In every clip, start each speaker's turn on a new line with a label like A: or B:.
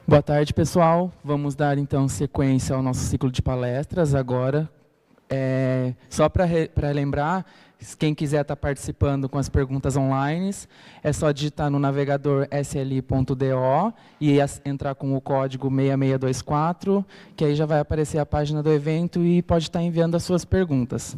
A: Boa tarde, pessoal. Vamos dar, então, sequência ao nosso ciclo de palestras agora. Só para lembrar, quem quiser estar participando com as perguntas online, é só digitar no navegador sli.do e entrar com o código 6624, que aí já vai aparecer a página do evento e pode estar enviando as suas perguntas.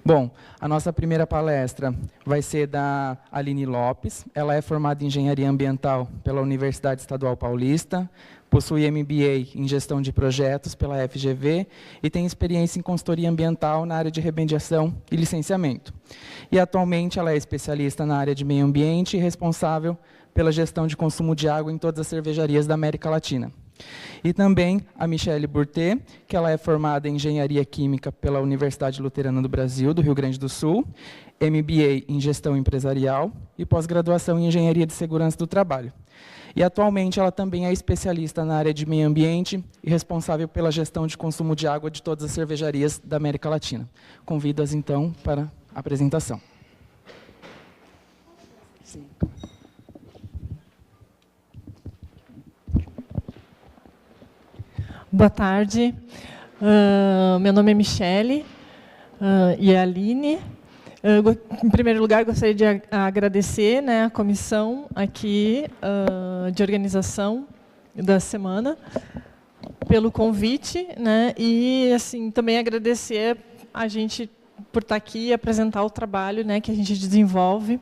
A: Bom, a nossa primeira palestra vai ser da Aline Lopes. Ela é formada em Engenharia Ambiental pela Universidade Estadual Paulista, possui MBA em Gestão de Projetos pela FGV e tem experiência em consultoria ambiental na área de remediação e licenciamento. E atualmente ela é especialista na área de meio ambiente e responsável pela gestão de consumo de água em todas as cervejarias da América Latina. E também a Michele Burté, que ela é formada em Engenharia Química pela Universidade Luterana do Brasil, do Rio Grande do Sul, MBA em Gestão Empresarial e pós-graduação em Engenharia de Segurança do Trabalho. E atualmente ela também é especialista na área de meio ambiente e responsável pela gestão de consumo de água de todas as cervejarias da América Latina. Convido-as então para a apresentação. Sim.
B: Boa tarde, meu nome é Michele e a Aline. Em primeiro lugar, gostaria de agradecer, a comissão aqui de organização da semana pelo convite, e assim, também agradecer a gente por estar aqui e apresentar o trabalho que a gente desenvolve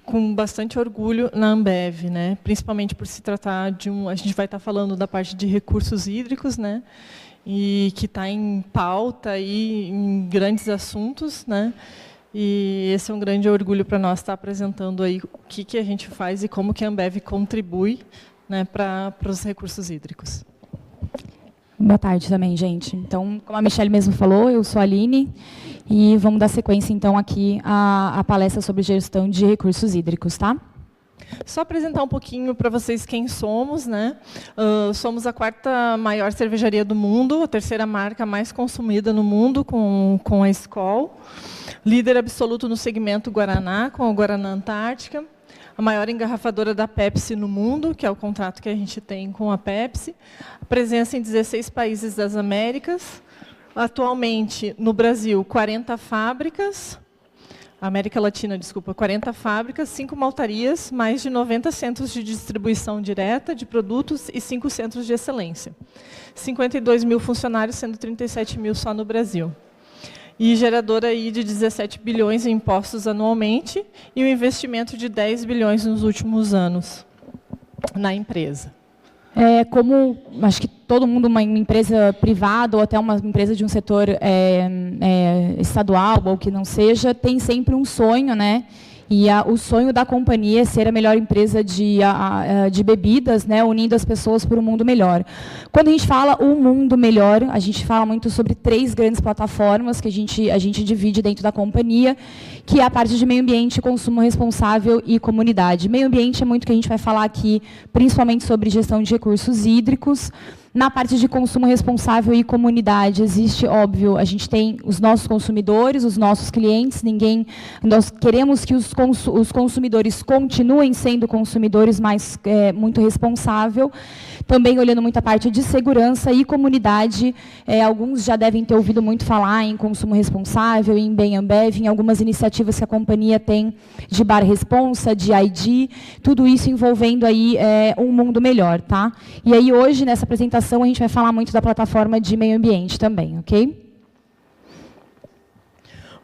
B: com bastante orgulho na Ambev, principalmente por se tratar de a gente vai estar falando da parte de recursos hídricos, e que está em pauta aí em grandes assuntos, e esse é um grande orgulho para nós estar apresentando aí o que a gente faz e como que a Ambev contribui, para os recursos hídricos.
C: Boa tarde também, gente. Então, como a Michele mesmo falou, eu sou a Aline e vamos dar sequência, então, aqui à palestra sobre gestão de recursos hídricos, tá?
B: Só apresentar um pouquinho para vocês quem somos, somos a 4ª maior cervejaria do mundo, a 3ª marca mais consumida no mundo, com a Skol. Líder absoluto no segmento Guaraná, com a Guaraná Antártica. A maior engarrafadora da Pepsi no mundo, que é o contrato que a gente tem com a Pepsi. Presença em 16 países das Américas. Atualmente, no Brasil, 40 fábricas. América Latina, desculpa, 40 fábricas, 5 maltarias, mais de 90 centros de distribuição direta de produtos e 5 centros de excelência. 52 mil funcionários, sendo 37 mil só no Brasil. E geradora aí de 17 bilhões em impostos anualmente e um investimento de 10 bilhões nos últimos anos na empresa.
C: Como, acho que todo mundo, uma empresa privada ou até uma empresa de um setor estadual ou que não seja, tem sempre um sonho, E o sonho da companhia é ser a melhor empresa de bebidas, unindo as pessoas para um mundo melhor. Quando a gente fala o mundo melhor, a gente fala muito sobre 3 grandes plataformas que a gente divide dentro da companhia, que é a parte de meio ambiente, consumo responsável e comunidade. Meio ambiente é muito que a gente vai falar aqui, principalmente sobre gestão de recursos hídricos. Na parte de consumo responsável e comunidade, existe, óbvio, a gente tem os nossos consumidores, os nossos clientes, nós queremos que os consumidores continuem sendo consumidores, mas muito responsável. Também olhando muito a parte de segurança e comunidade, alguns já devem ter ouvido muito falar em consumo responsável, em Bem Ambev, em algumas iniciativas que a companhia tem de Bar Responsa, de ID, tudo isso envolvendo aí um mundo melhor, tá? E aí hoje, nessa apresentação, a gente vai falar muito da plataforma de meio ambiente também, ok?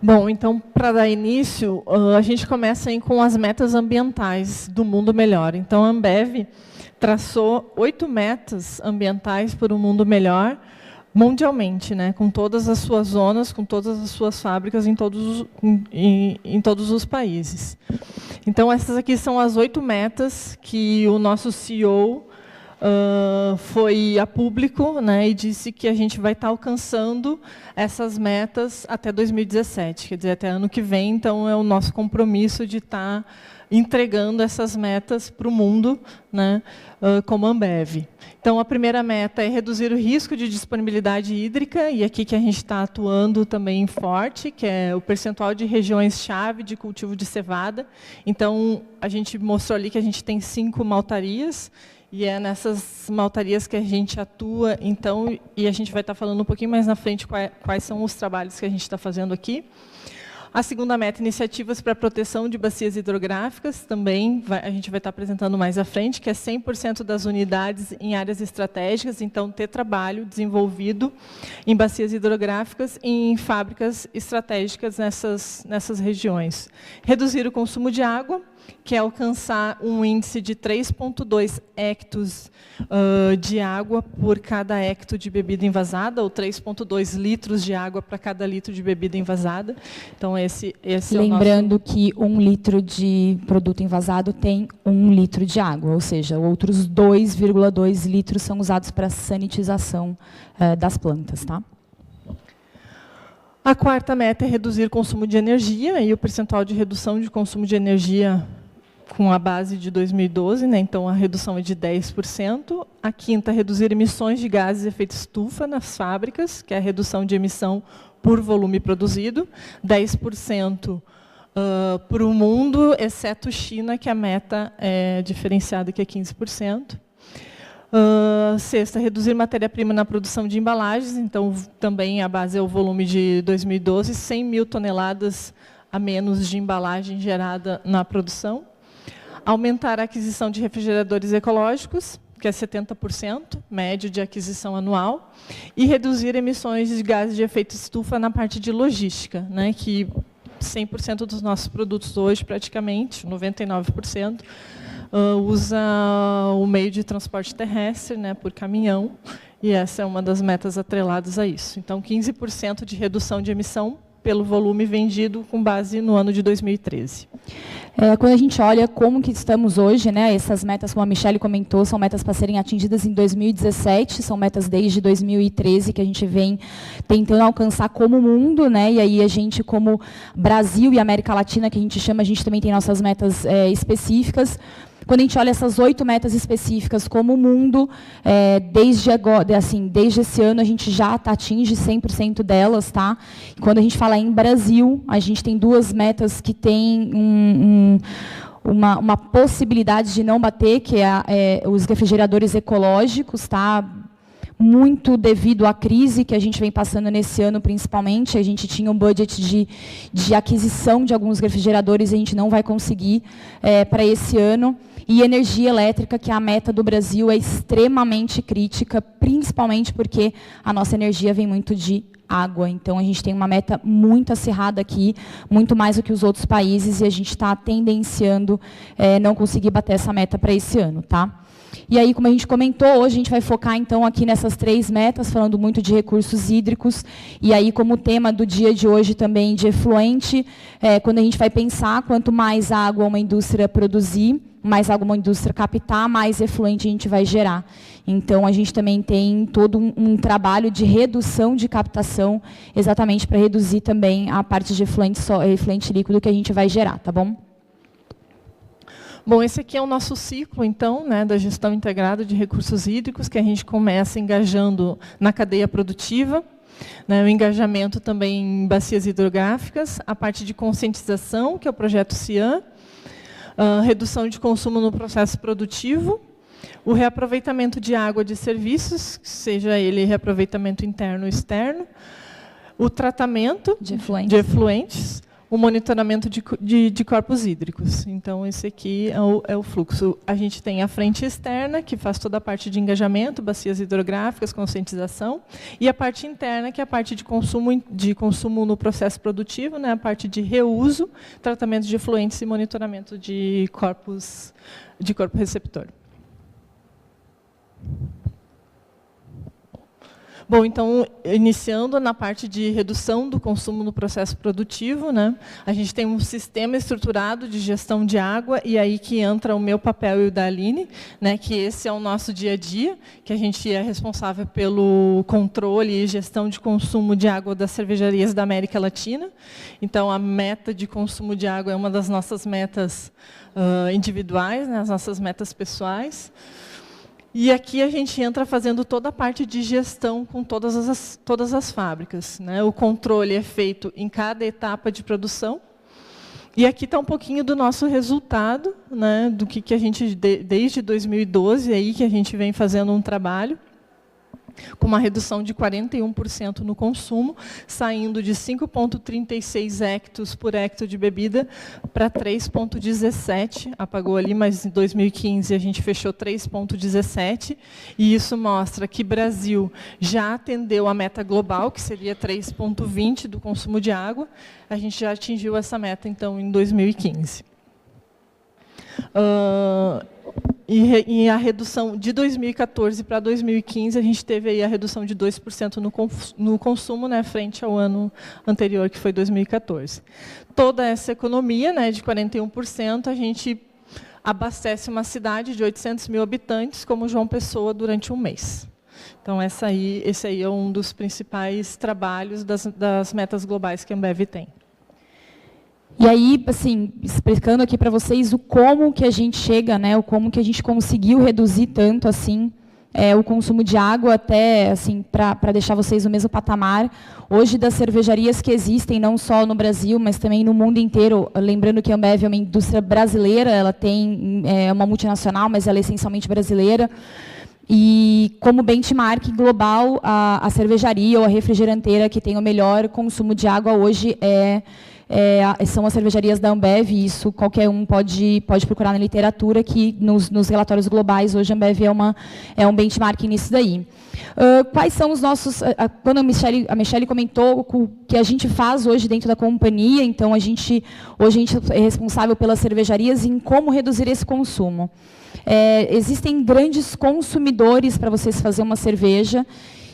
B: Bom, então, para dar início, a gente começa aí com as metas ambientais do mundo melhor. Então, a Ambev traçou 8 metas ambientais para um mundo melhor, mundialmente, com todas as suas zonas, com todas as suas fábricas em todos os países. Então, essas aqui são as 8 metas que o nosso CEO foi a público, e disse que a gente vai estar alcançando essas metas até 2017, quer dizer, até ano que vem. Então, é o nosso compromisso de estar entregando essas metas para o mundo, como Ambev. Então, a primeira meta é reduzir o risco de disponibilidade hídrica, e aqui que a gente está atuando também forte, que é o percentual de regiões-chave de cultivo de cevada. Então, a gente mostrou ali que a gente tem 5 maltarias, E é nessas maltarias que a gente atua, então, e a gente vai estar falando um pouquinho mais na frente quais são os trabalhos que a gente está fazendo aqui. A segunda meta, iniciativas para a proteção de bacias hidrográficas, também a gente vai estar apresentando mais à frente, que é 100% das unidades em áreas estratégicas, então ter trabalho desenvolvido em bacias hidrográficas e em fábricas estratégicas nessas regiões. Reduzir o consumo de água, que é alcançar um índice de 3,2 hectos de água por cada hecto de bebida envasada, ou 3,2 litros de água para cada litro de bebida envasada. Então, esse
C: Lembrando
B: é o nosso...
C: que 1 litro de produto envasado tem 1 litro de água, ou seja, outros 2,2 litros são usados para sanitização das plantas, tá?
B: A quarta meta é reduzir o consumo de energia, e o percentual de redução de consumo de energia com a base de 2012, né? Então a redução é de 10%. A quinta, reduzir emissões de gases de efeito estufa nas fábricas, que é a redução de emissão por volume produzido, 10% para o mundo, exceto China, que a meta é diferenciada, que é 15%. Sexta, reduzir matéria-prima na produção de embalagens, então também a base é o volume de 2012, 100 mil toneladas a menos de embalagem gerada na produção. Aumentar a aquisição de refrigeradores ecológicos, que é 70%, médio de aquisição anual, e reduzir emissões de gases de efeito estufa na parte de logística, né, que 100% dos nossos produtos hoje, praticamente, 99%, usa o meio de transporte terrestre, né, por caminhão, e essa é uma das metas atreladas a isso. Então, 15% de redução de emissão pelo volume vendido com base no ano de 2013.
C: Quando a gente olha como que estamos hoje, né, essas metas, como a Michelle comentou, são metas para serem atingidas em 2017, são metas desde 2013 que a gente vem tentando alcançar como mundo, né, e aí a gente, como Brasil e América Latina, que a gente também tem nossas metas específicas. Quando a gente olha essas 8 metas específicas como mundo, desde agora, assim, desde esse ano a gente já atinge 100% delas, tá? E quando a gente fala em Brasil, a gente tem 2 metas que têm uma possibilidade de não bater, que é os refrigeradores ecológicos, tá? Muito devido à crise que a gente vem passando nesse ano, principalmente. A gente tinha um budget de aquisição de alguns refrigeradores e a gente não vai conseguir para esse ano. E energia elétrica, que a meta do Brasil é extremamente crítica, principalmente porque a nossa energia vem muito de água. Então, a gente tem uma meta muito acirrada aqui, muito mais do que os outros países, e a gente está tendenciando não conseguir bater essa meta para esse ano, tá? E aí, como a gente comentou, hoje a gente vai focar, então, aqui nessas 3 metas, falando muito de recursos hídricos, e aí, como tema do dia de hoje também de efluente, quando a gente vai pensar, quanto mais água uma indústria produzir, mais água uma indústria captar, mais efluente a gente vai gerar. Então, a gente também tem todo um trabalho de redução de captação, exatamente para reduzir também a parte de efluente líquido que a gente vai gerar, tá bom?
B: Bom, esse aqui é o nosso ciclo, então, né, da gestão integrada de recursos hídricos, que a gente começa engajando na cadeia produtiva, né, o engajamento também em bacias hidrográficas, a parte de conscientização, que é o projeto CIAN, redução de consumo no processo produtivo, o reaproveitamento de água de serviços, seja ele reaproveitamento interno ou externo, o tratamento de efluentes, o monitoramento de corpos hídricos. Então, esse aqui é o fluxo. A gente tem a frente externa, que faz toda a parte de engajamento, bacias hidrográficas, conscientização, e a parte interna, que é a parte de consumo no processo produtivo, né, a parte de reuso, tratamento de efluentes e monitoramento de corpo receptor. Bom, então, iniciando na parte de redução do consumo no processo produtivo, né, a gente tem um sistema estruturado de gestão de água, e aí que entra o meu papel e o da Aline, né, que esse é o nosso dia a dia, que a gente é responsável pelo controle e gestão de consumo de água das cervejarias da América Latina. Então, a meta de consumo de água é uma das nossas metas individuais, né, as nossas metas pessoais. E aqui a gente entra fazendo toda a parte de gestão com todas as fábricas, né? O controle é feito em cada etapa de produção. E aqui está um pouquinho do nosso resultado, né, do que a gente, desde 2012, aí, que a gente vem fazendo um trabalho, com uma redução de 41% no consumo, saindo de 5,36 hectos por hecto de bebida para 3,17. Apagou ali, mas em 2015 a gente fechou 3,17. E isso mostra que o Brasil já atendeu a meta global, que seria 3,20 do consumo de água. A gente já atingiu essa meta, então, em 2015. E a redução de 2014 para 2015, a gente teve aí a redução de 2% no consumo, né, frente ao ano anterior, que foi 2014. Toda essa economia, né, de 41%, a gente abastece uma cidade de 800 mil habitantes, como João Pessoa, durante um mês. Então, esse aí é um dos principais trabalhos das metas globais que a Ambev tem.
C: E aí, assim, explicando aqui para vocês o como que a gente chega, né, o como que a gente conseguiu reduzir tanto assim o consumo de água, até assim, para deixar vocês no mesmo patamar. Hoje, das cervejarias que existem, não só no Brasil, mas também no mundo inteiro, lembrando que a Ambev é uma indústria brasileira, ela tem uma multinacional, mas ela é essencialmente brasileira. E como benchmark global, a cervejaria ou a refrigeranteira que tem o melhor consumo de água hoje são as cervejarias da Ambev, e isso qualquer um pode procurar na literatura, que nos relatórios globais, hoje a Ambev é um benchmark nisso daí. Quais são os nossos... Quando a Michele comentou o que a gente faz hoje dentro da companhia, então hoje a gente é responsável pelas cervejarias em como reduzir esse consumo. Existem grandes consumidores para vocês fazer uma cerveja,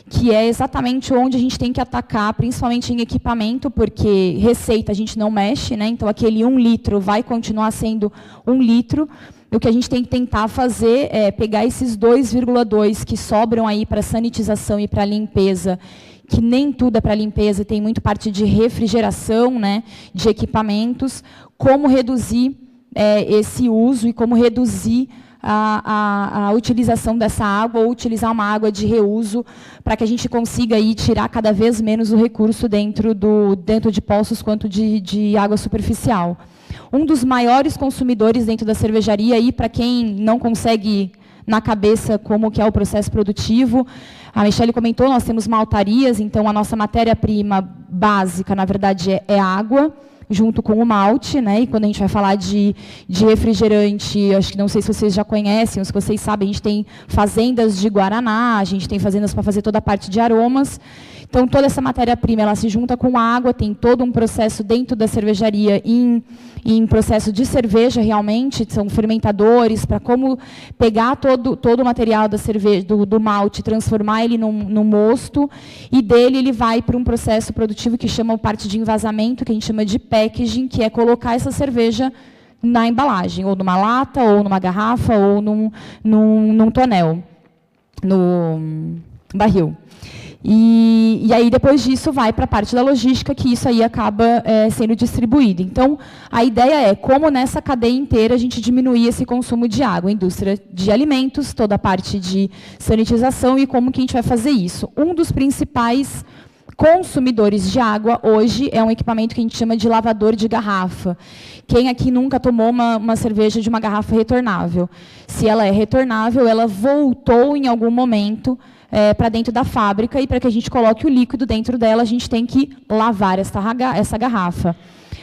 C: que é exatamente onde a gente tem que atacar, principalmente em equipamento, porque receita a gente não mexe, né? Então aquele 1 litro vai continuar sendo 1 litro. O que a gente tem que tentar fazer é pegar esses 2,2 que sobram aí para sanitização e para limpeza, que nem tudo é para limpeza, tem muito parte de refrigeração, né, de equipamentos, como reduzir esse uso e como reduzir a utilização dessa água, ou utilizar uma água de reuso, para que a gente consiga aí tirar cada vez menos o recurso dentro de poços quanto de água superficial. Um dos maiores consumidores dentro da cervejaria, e para quem não consegue na cabeça como que é o processo produtivo, a Michele comentou, nós temos maltarias, então a nossa matéria-prima básica, na verdade, é água, junto com o malte, né? E quando a gente vai falar de refrigerante, acho que não sei se vocês já conhecem, ou se vocês sabem, a gente tem fazendas de guaraná, a gente tem fazendas para fazer toda a parte de aromas. Então, toda essa matéria-prima, ela se junta com a água, tem todo um processo dentro da cervejaria, em processo de cerveja, realmente, são fermentadores, para como pegar todo o material da cerveja, do malte, transformar ele num mosto, e dele ele vai para um processo produtivo que chama parte de envasamento, que a gente chama de packaging, que é colocar essa cerveja na embalagem, ou numa lata, ou numa garrafa, ou num tonel, no barril. E aí, depois disso, vai para a parte da logística, que isso aí acaba sendo distribuído. Então, a ideia é como nessa cadeia inteira a gente diminuir esse consumo de água, indústria de alimentos, toda a parte de sanitização, e como que a gente vai fazer isso. Um dos principais consumidores de água hoje é um equipamento que a gente chama de lavador de garrafa. Quem aqui nunca tomou uma cerveja de uma garrafa retornável? Se ela é retornável, ela voltou em algum momento para dentro da fábrica, e para que a gente coloque o líquido dentro dela, a gente tem que lavar essa garrafa.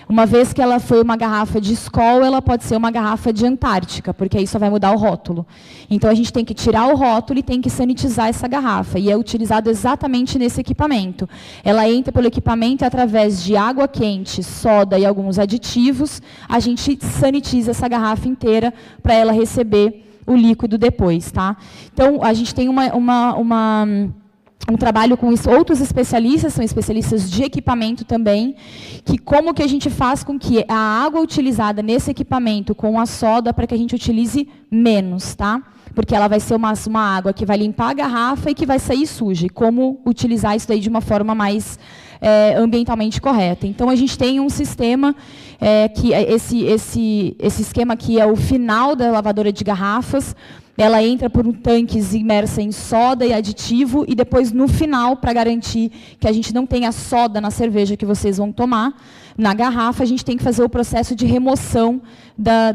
C: Uma vez que ela foi uma garrafa de Skol, ela pode ser uma garrafa de Antártica, porque aí só vai mudar o rótulo. Então, a gente tem que tirar o rótulo e tem que sanitizar essa garrafa, e é utilizado exatamente nesse equipamento. Ela entra pelo equipamento e, através de água quente, soda e alguns aditivos, a gente sanitiza essa garrafa inteira para ela receber o líquido depois, tá? Então, a gente tem um trabalho com outros especialistas, são especialistas de equipamento também, que como que a gente faz com que a água utilizada nesse equipamento com a soda, para que a gente utilize menos, tá? porque ela vai ser uma água que vai limpar a garrafa e que vai sair suja. E como utilizar isso daí de uma forma mais ambientalmente correta. Então, a gente tem um sistema, que esse esquema aqui é o final da lavadora de garrafas. Ela entra por um tanque imersa em soda e aditivo, e depois, no final, para garantir que a gente não tenha soda na cerveja que vocês vão tomar, na garrafa, a gente tem que fazer o processo de remoção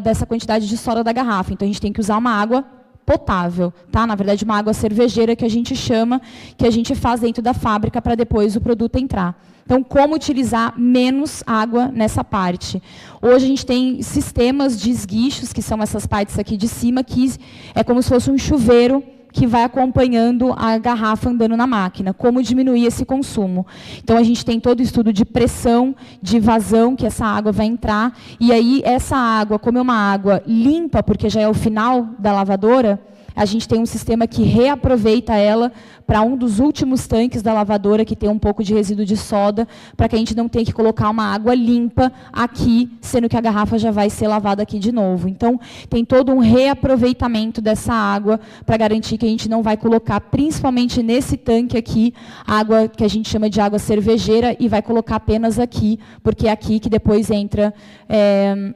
C: dessa quantidade de soda da garrafa. Então, a gente tem que usar uma água potável, tá? Na verdade, uma água cervejeira que a gente chama, que a gente faz dentro da fábrica para depois o produto entrar. Então, como utilizar menos água nessa parte? Hoje a gente tem sistemas de esguichos, que são essas partes aqui de cima, que é como se fosse um chuveiro que vai acompanhando a garrafa andando na máquina. Como diminuir esse consumo? Então, a gente tem todo o estudo de pressão, de vazão, que essa água vai entrar. E aí, essa água, como é uma água limpa, porque já é o final da lavadora, a gente tem um sistema que reaproveita ela para um dos últimos tanques da lavadora, que tem um pouco de resíduo de soda, para que a gente não tenha que colocar uma água limpa aqui, sendo que a garrafa já vai ser lavada aqui de novo. Então, tem todo um reaproveitamento dessa água para garantir que a gente não vai colocar, principalmente nesse tanque aqui, água que a gente chama de água cervejeira, e vai colocar apenas aqui, porque é aqui que depois entra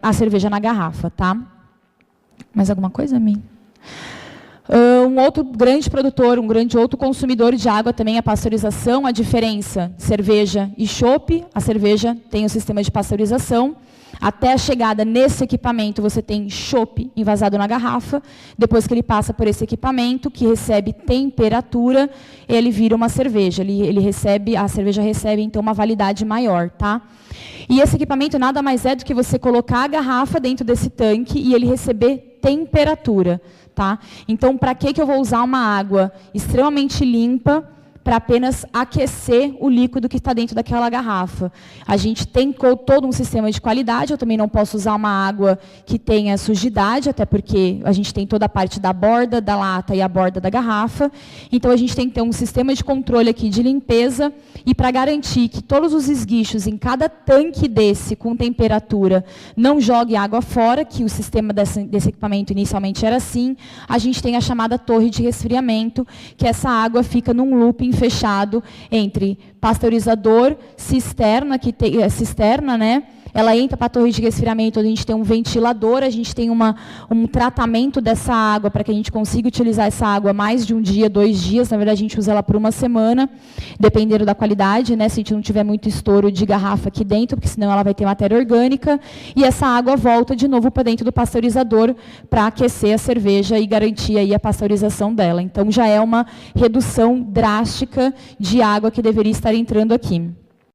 C: a cerveja na garrafa, tá? Mais alguma coisa, Mi? Um outro grande produtor, um grande outro consumidor de água também é a pasteurização. A diferença, cerveja e chopp. A cerveja tem o sistema de pasteurização. Até a chegada nesse equipamento, você tem chopp envasado na garrafa. Depois que ele passa por esse equipamento, que recebe temperatura, ele vira uma cerveja. A cerveja recebe, então, uma validade maior, tá? E esse equipamento nada mais é do que você colocar a garrafa dentro desse tanque e ele receber temperatura. Tá? Então, para que eu vou usar uma água extremamente limpa para apenas aquecer o líquido que está dentro daquela garrafa? A gente tem todo um sistema de qualidade. Eu também não posso usar uma água que tenha sujidade, até porque a gente tem toda a parte da borda da lata e a borda da garrafa. Então, a gente tem que ter um sistema de controle aqui de limpeza, e para garantir que todos os esguichos em cada tanque desse com temperatura não jogue água fora, que o sistema desse equipamento inicialmente era assim, a gente tem a chamada torre de resfriamento, que essa água fica num looping fechado entre pasteurizador, cisterna, né? Ela entra para a torre de resfriamento, onde a gente tem um ventilador, a gente tem um tratamento dessa água para que a gente consiga utilizar essa água mais de um dia, 2 dias. Na verdade, a gente usa ela por uma semana, dependendo da qualidade, né? Se a gente não tiver muito estouro de garrafa aqui dentro, porque senão ela vai ter matéria orgânica. E essa água volta de novo para dentro do pasteurizador para aquecer a cerveja e garantir aí a pasteurização dela. Então, já é uma redução drástica de água que deveria estar entrando aqui.